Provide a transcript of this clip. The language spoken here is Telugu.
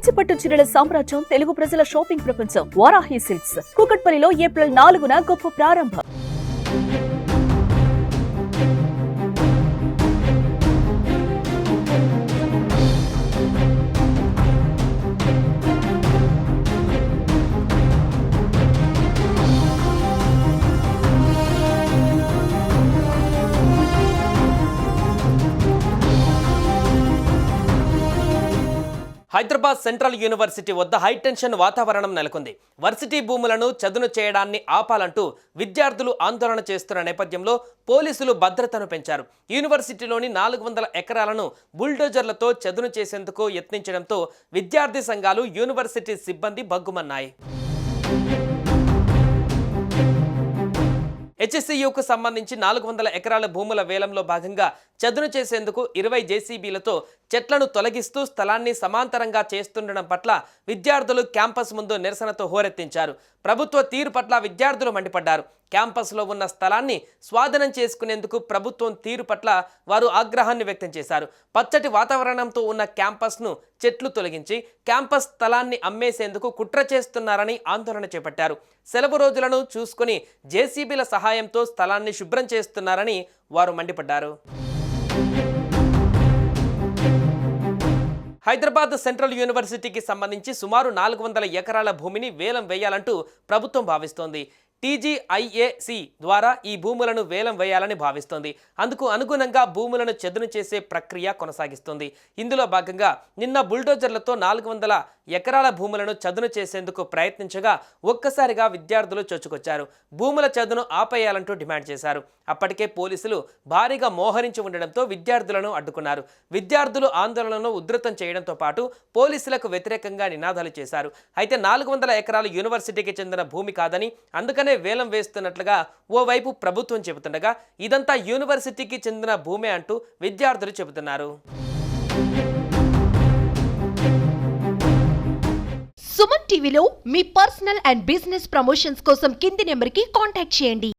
కంచిపట్టు చీరల సామ్రాజ్యం తెలుగు ప్రజల షాపింగ్ ప్రపంచం వారాహి సిల్క్స్ కూకట్పల్లిలో ఏప్రిల్ 4న గొప్ప ప్రారంభం. హైదరాబాద్ సెంట్రల్ యూనివర్సిటీ వద్ద హైటెన్షన్ వాతావరణం నెలకొంది. వర్సిటీ భూములను చదును చేయడాన్ని ఆపాలంటూ విద్యార్థులు ఆందోళన చేస్తున్న నేపథ్యంలో పోలీసులు భద్రతను పెంచారు. యూనివర్సిటీలోని 400 ఎకరాలను బుల్డోజర్లతో చదును చేసేందుకు యత్నించడంతో విద్యార్థి సంఘాలు, యూనివర్సిటీ సిబ్బంది భగ్గుమన్నాయి. హెచ్సియుకు సంబంధించి 400 ఎకరాల భూముల వేలంలో భాగంగా చదును చేసేందుకు 20 జేసీబీలతో చెట్లను తొలగిస్తూ స్థలాన్ని సమాంతరంగా చేస్తుండడం పట్ల విద్యార్థులు క్యాంపస్ ముందు నిరసనతో హోరెత్తించారు. ప్రభుత్వ తీరు పట్ల విద్యార్థులు మండిపడ్డారు. క్యాంపస్లో ఉన్న స్థలాన్ని స్వాధీనం చేసుకునేందుకు ప్రభుత్వం తీరు పట్ల వారు ఆగ్రహాన్ని వ్యక్తం చేశారు. పచ్చటి వాతావరణంతో ఉన్న క్యాంపస్ను చెట్లు తొలగించి క్యాంపస్ స్థలాన్ని అమ్మేసేందుకు కుట్ర చేస్తున్నారని ఆందోళన చేపట్టారు. సెలవు రోజులను చూసుకుని జేసీబీల సహాయంతో స్థలాన్ని శుభ్రం చేస్తున్నారని వారు మండిపడ్డారు. హైదరాబాద్ సెంట్రల్ యూనివర్సిటీకి సంబంధించి సుమారు 400 ఎకరాల భూమిని వేలం వేయాలంటూ ప్రభుత్వం భావిస్తోంది. టీజీఐఏసి ద్వారా ఈ భూములను వేలం వేయాలని భావిస్తోంది. అందుకు అనుగుణంగా భూములను చదును చేసే ప్రక్రియ కొనసాగిస్తుంది. ఇందులో భాగంగా నిన్న బుల్డోజర్లతో 400 ఎకరాల భూములను చదును చేసేందుకు ప్రయత్నించగా ఒక్కసారిగా విద్యార్థులు చొచ్చుకొచ్చారు. భూముల చదును ఆపేయాలంటూ డిమాండ్ చేశారు. అప్పటికే పోలీసులు భారీగా మోహరించి ఉండడంతో విద్యార్థులను అడ్డుకున్నారు. విద్యార్థులు ఆందోళనను ఉధృతం చేయడంతో పాటు పోలీసులకు వ్యతిరేకంగా నినాదాలు చేశారు. అయితే 400 ఎకరాలు యూనివర్సిటీకి చెందిన భూమి కాదని, అందుకనే వేలం వేస్తున్నట్లుగా ఓవైపు ప్రభుత్వం చెబుతుండగా ఇదంతా యూనివర్సిటీకి చెందిన భూమే అంటూ విద్యార్థులు చెబుతున్నారు. సుమన్ టీవీలో మీ పర్సనల్ అండ్ బిజినెస్ ప్రమోషన్స్ కోసం కింది నెంబర్కి కాంటాక్ట్ చేయండి.